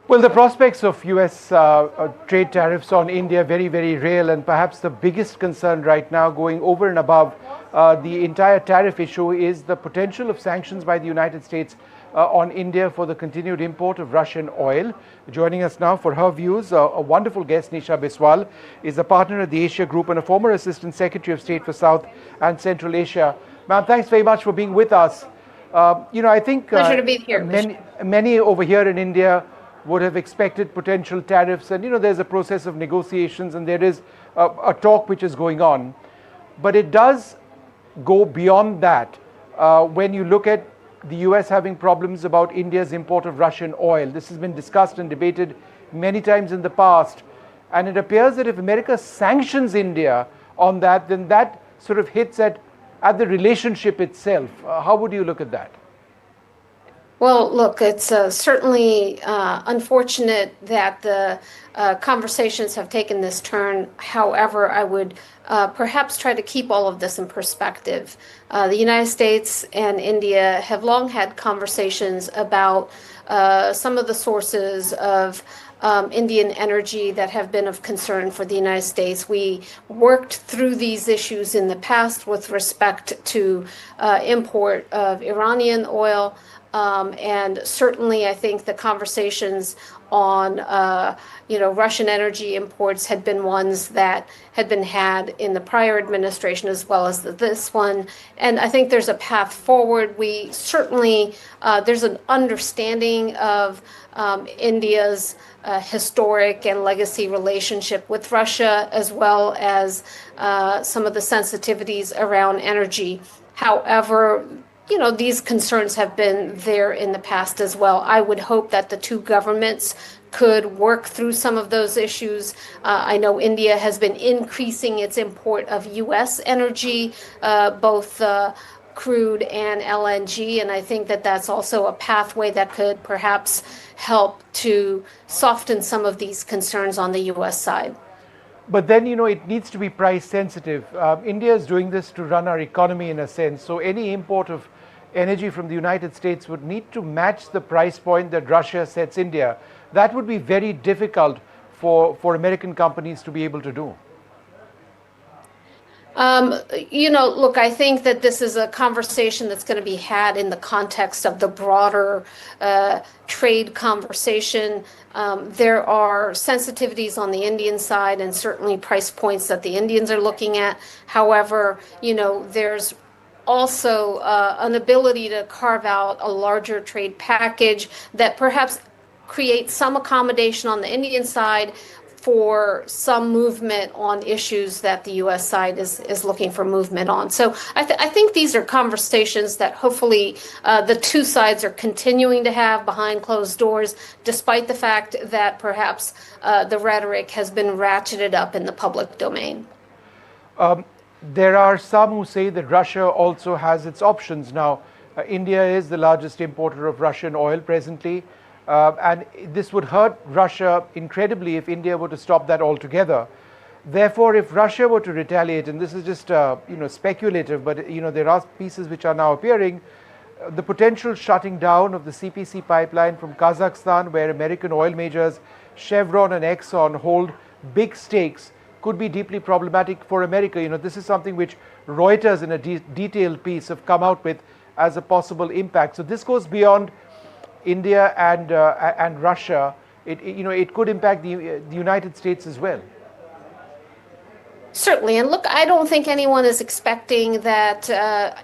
Well, the prospects of US trade tariffs on India very, very real, and perhaps the biggest concern right now, going over and above the entire tariff issue, is the potential of sanctions by the United States on India for the continued import of Russian oil. Joining us now for her views, a wonderful guest, Nisha Biswal, is a partner at the Asia Group and a former Assistant Secretary of State for South and Central Asia. Ma'am, thanks very much for being with us. I think pleasure to be here. Many over here in India would have expected potential tariffs, and there's a process of negotiations, and there is a talk which is going on, but it does go beyond that when you look at the US having problems about India's import of Russian oil. This has been discussed and debated many times in the past, and it appears that if America sanctions India on that, then that sort of hits at the relationship itself. How would you look at that? Well, look, it's certainly unfortunate that the conversations have taken this turn. However, I would perhaps try to keep all of this in perspective. The United States and India have long had conversations about some of the sources of Indian energy that have been of concern for the United States. We worked through these issues in the past with respect to import of Iranian oil. And certainly, I think the conversations on, Russian energy imports had been ones that had been had in the prior administration as well as this one. And I think there's a path forward. We certainly, there's an understanding of India's historic and legacy relationship with Russia, as well as some of the sensitivities around energy. However, these concerns have been there in the past as well. I would hope that the two governments could work through some of those issues. I know India has been increasing its import of US energy, both crude and LNG, and I think that that's also a pathway that could perhaps help to soften some of these concerns on the US side. But then, it needs to be price sensitive. India is doing this to run our economy in a sense. So any import of energy from the United States would need to match the price point that Russia sets India. That would be very difficult for American companies to be able to do. Look, I think that this is a conversation that's going to be had in the context of the broader trade conversation. There are sensitivities on the Indian side and certainly price points that the Indians are looking at. However, there's also an ability to carve out a larger trade package that perhaps creates some accommodation on the Indian side for some movement on issues that the U.S. side is looking for movement on. So I think these are conversations that hopefully the two sides are continuing to have behind closed doors, despite the fact that perhaps the rhetoric has been ratcheted up in the public domain. There are some who say that Russia also has its options. Now, India is the largest importer of Russian oil presently. And this would hurt Russia incredibly if India were to stop that altogether. Therefore, if Russia were to retaliate, and this is just speculative, but there are pieces which are now appearing, the potential shutting down of the CPC pipeline from Kazakhstan, where American oil majors Chevron and Exxon hold big stakes, could be deeply problematic for America. This is something which Reuters, in a detailed piece, have come out with as a possible impact. So this goes beyond India and Russia. It could impact the United States as well. Certainly. And look, I don't think anyone is expecting that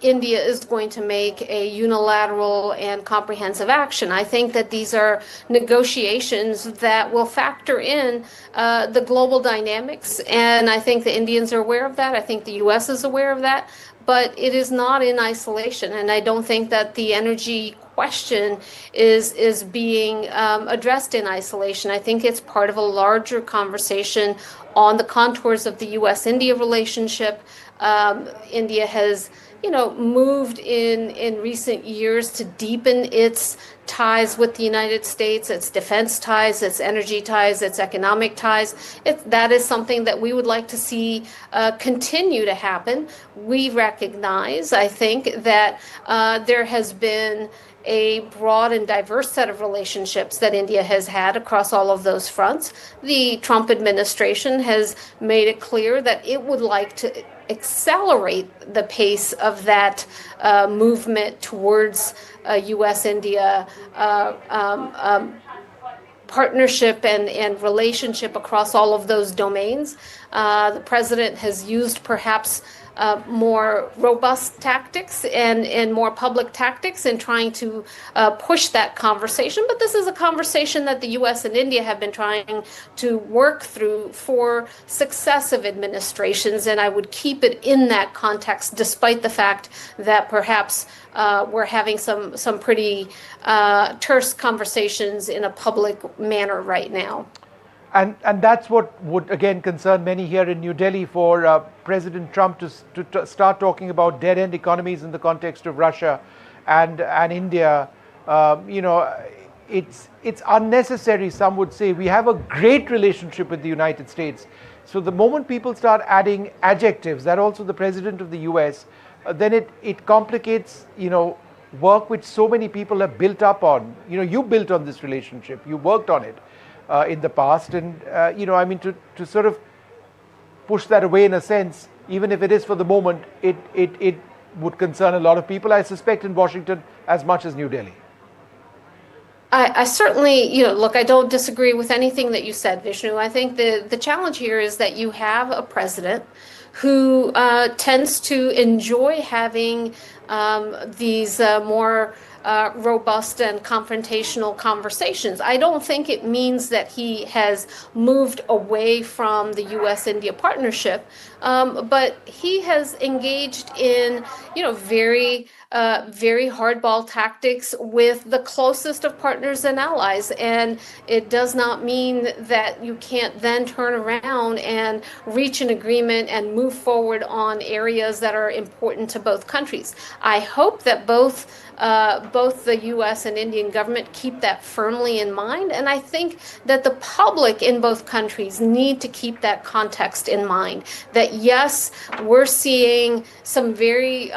India is going to make a unilateral and comprehensive action. I think that these are negotiations that will factor in the global dynamics. And I think the Indians are aware of that. I think the U.S. is aware of that. But it is not in isolation. And I don't think that the energy question is being addressed in isolation. I think it's part of a larger conversation on the contours of the U.S.-India relationship. India has moved in recent years to deepen its ties with the United States, its defense ties, its energy ties, its economic ties. That is something that we would like to see continue to happen. We recognize, I think, that there has been a broad and diverse set of relationships that India has had across all of those fronts. The Trump administration has made it clear that it would like to accelerate the pace of that movement towards U.S.-India partnership and relationship across all of those domains. The president has used perhaps more robust tactics and more public tactics in trying to push that conversation. But this is a conversation that the U.S. and India have been trying to work through for successive administrations, and I would keep it in that context, despite the fact that perhaps we're having some pretty terse conversations in a public manner right now. And that's what would again concern many here in New Delhi for President Trump to start talking about dead-end economies in the context of Russia and India. It's unnecessary. Some would say we have a great relationship with the United States. So the moment people start adding adjectives, that also the president of the U.S., then it complicates work which so many people have built up on. You built on this relationship. You worked on it. In the past, and to sort of push that away in a sense, even if it is for the moment, it would concern a lot of people, I suspect, in Washington as much as New Delhi. I certainly, look, I don't disagree with anything that you said, Vishnu. I think the challenge here is that you have a president who tends to enjoy having these more robust and confrontational conversations. I don't think it means that he has moved away from the U.S.-India partnership, but he has engaged in, very hardball tactics with the closest of partners and allies. And it does not mean that you can't then turn around and reach an agreement and move forward on areas that are important to both countries. I hope that both the U.S. and Indian government keep that firmly in mind. And I think that the public in both countries need to keep that context in mind, that yes, we're seeing some very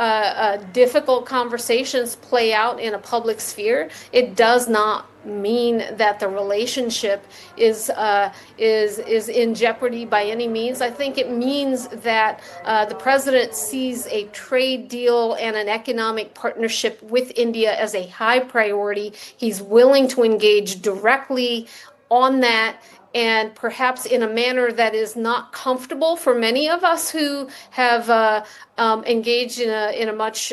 difficult conversations play out in a public sphere. It does not mean that the relationship is in jeopardy by any means. I think it means that the president sees a trade deal and an economic partnership with India as a high priority. He's willing to engage directly on that, and perhaps in a manner that is not comfortable for many of us who have engaged in a much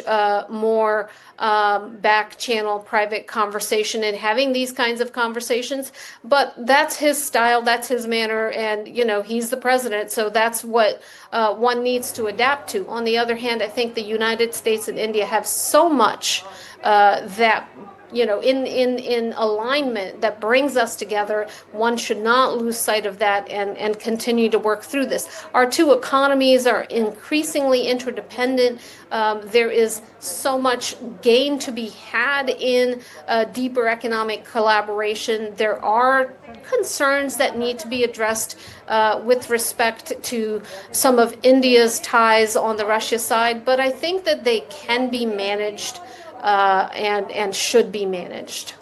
more back channel private conversation and having these kinds of conversations. But that's his style, that's his manner, and he's the president, so that's what one needs to adapt to. On the other hand, I think the United States and India have so much that in alignment that brings us together. One should not lose sight of that and continue to work through this. Our two economies are increasingly interdependent. There is so much gain to be had in deeper economic collaboration. There are concerns that need to be addressed with respect to some of India's ties on the Russia side, but I think that they can be managed and should be managed.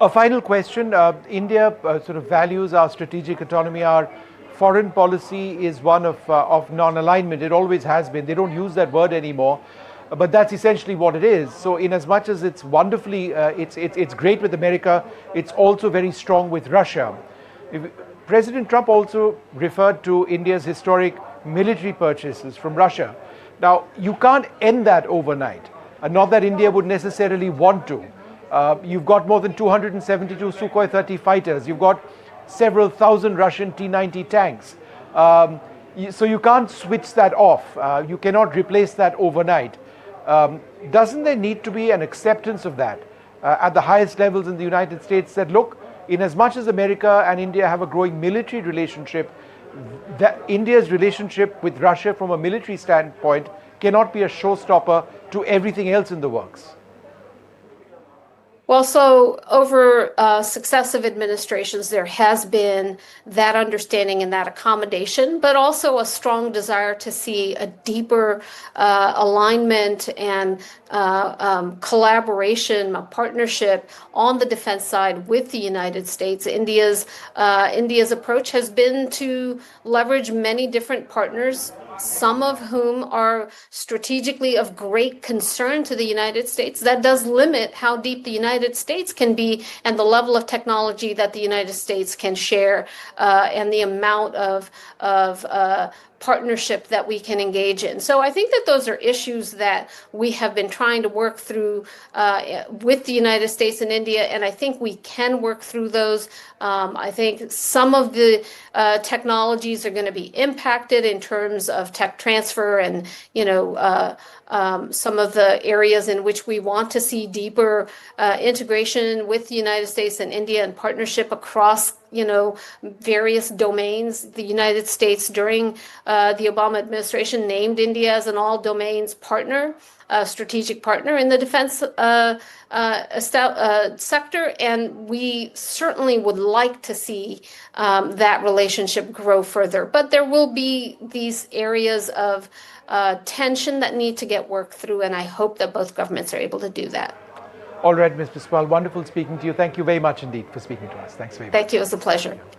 A final question. India sort of values our strategic autonomy. Our foreign policy is one of non-alignment. It always has been. They don't use that word anymore, but that's essentially what it is. So in as much as it's wonderfully, it's great with America, it's also very strong with Russia. President Trump also referred to India's historic military purchases from Russia. Now, you can't end that overnight. Not that India would necessarily want to. You've got more than 272 Sukhoi 30 fighters. You've got several thousand Russian T-90 tanks. So you can't switch that off. You cannot replace that overnight. Doesn't there need to be an acceptance of that at the highest levels in the United States, that look, in as much as America and India have a growing military relationship, that India's relationship with Russia from a military standpoint cannot be a showstopper to everything else in the works? Well, so over successive administrations, there has been that understanding and that accommodation, but also a strong desire to see a deeper alignment and collaboration, a partnership on the defense side with the United States. India's approach has been to leverage many different partners, some of whom are strategically of great concern to the United States. That does limit how deep the United States can be and the level of technology that the United States can share, and the amount of partnership that we can engage in. So I think that those are issues that we have been trying to work through with the United States and India, and I think we can work through those. I think some of the technologies are going to be impacted in terms of tech transfer and, some of the areas in which we want to see deeper integration with the United States and India and partnership across, various domains. The United States during the Obama administration named India as an all domains partner, a strategic partner in the defense sector, and we certainly would like to see that relationship grow further. But there will be these areas of tension that need to get worked through, and I hope that both governments are able to do that. All right, Ms. Biswal, wonderful speaking to you. Thank you very much indeed for speaking to us. Thanks very much. Thank you. It was a pleasure.